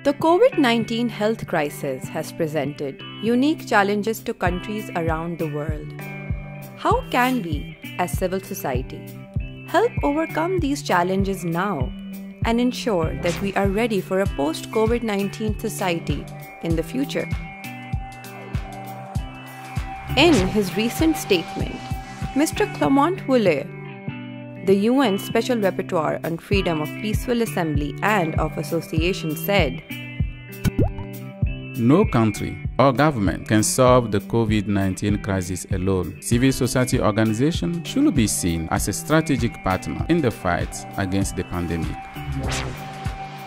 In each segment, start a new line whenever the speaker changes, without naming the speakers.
The COVID-19 health crisis has presented unique challenges to countries around the world. How can we, as civil society, help overcome these challenges now and ensure that we are ready for a post-COVID-19 society in the future? In his recent statement, Mr. Clement Houllier, the UN Special Rapporteur on Freedom of Peaceful Assembly and of Association said,
"No country or government can solve the COVID-19 crisis alone. Civil society organizations should be seen as a strategic partner in the fight against the pandemic."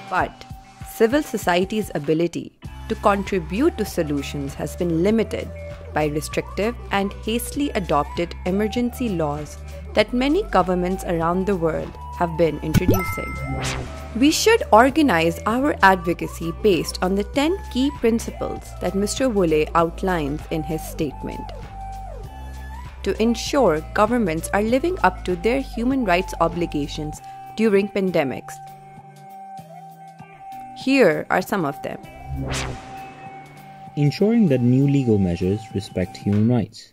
But civil society's ability to contribute to solutions has been limited by restrictive and hastily adopted emergency laws that many governments around the world have been introducing. We should organize our advocacy based on the 10 key principles that Mr. Houllier outlines in his statement. To ensure governments are living up to their human rights obligations during pandemics. Here are some of them.
Ensuring that new legal measures respect human rights.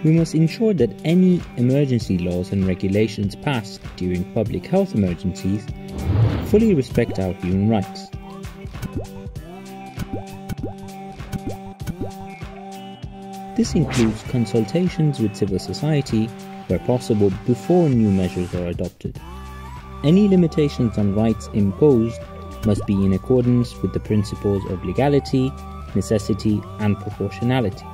We must ensure that any emergency laws and regulations passed during public health emergencies fully respect our human rights. This includes consultations with civil society, where possible, before new measures are adopted. Any limitations on rights imposed must be in accordance with the principles of legality, necessity, and proportionality.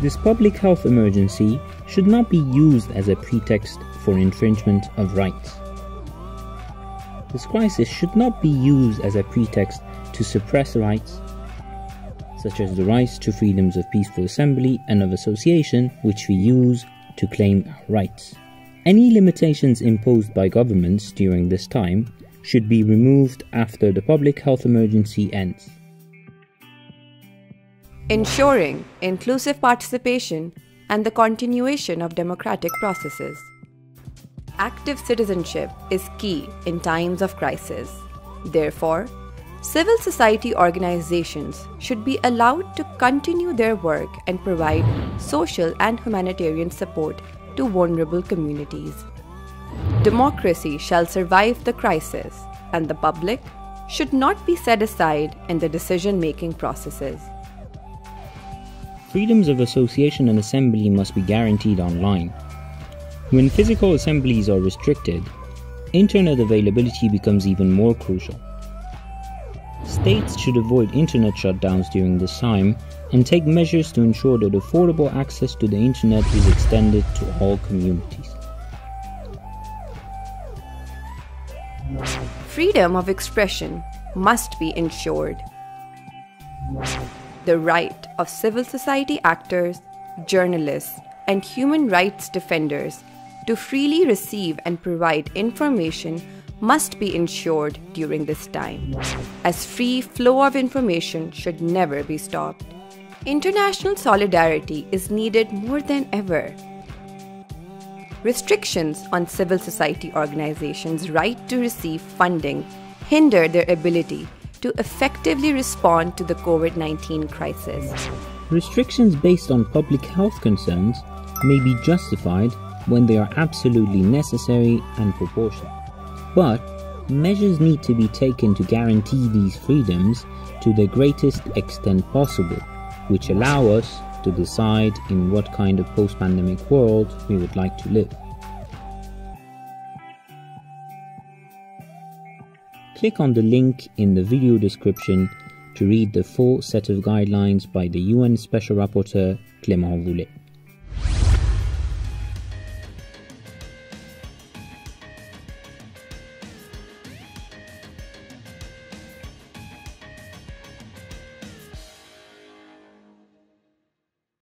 This public health emergency should not be used as a pretext for infringement of rights. This crisis should not be used as a pretext to suppress rights, such as the rights to freedoms of peaceful assembly and of association, which we use to claim our rights. Any limitations imposed by governments during this time should be removed after the public health emergency ends.
Ensuring inclusive participation and the continuation of democratic processes. Active citizenship is key in times of crisis. Therefore, civil society organizations should be allowed to continue their work and provide social and humanitarian support to vulnerable communities. Democracy shall survive the crisis, and the public should not be set aside in the decision-making processes.
Freedoms of association and assembly must be guaranteed online. When physical assemblies are restricted, internet availability becomes even more crucial. States should avoid internet shutdowns during this time and take measures to ensure that affordable access to the internet is extended to all communities.
Freedom of expression must be ensured. The right of civil society actors, journalists, and human rights defenders to freely receive and provide information must be ensured during this time, as free flow of information should never be stopped. International solidarity is needed more than ever. Restrictions on civil society organizations' right to receive funding hinder their ability to effectively respond to the COVID-19 crisis.
Restrictions based on public health concerns may be justified when they are absolutely necessary and proportionate. But measures need to be taken to guarantee these freedoms to the greatest extent possible, which allow us to decide in what kind of post-pandemic world we would like to live. Click on the link in the video description to read the full set of guidelines by the UN Special Rapporteur Clement Houllier.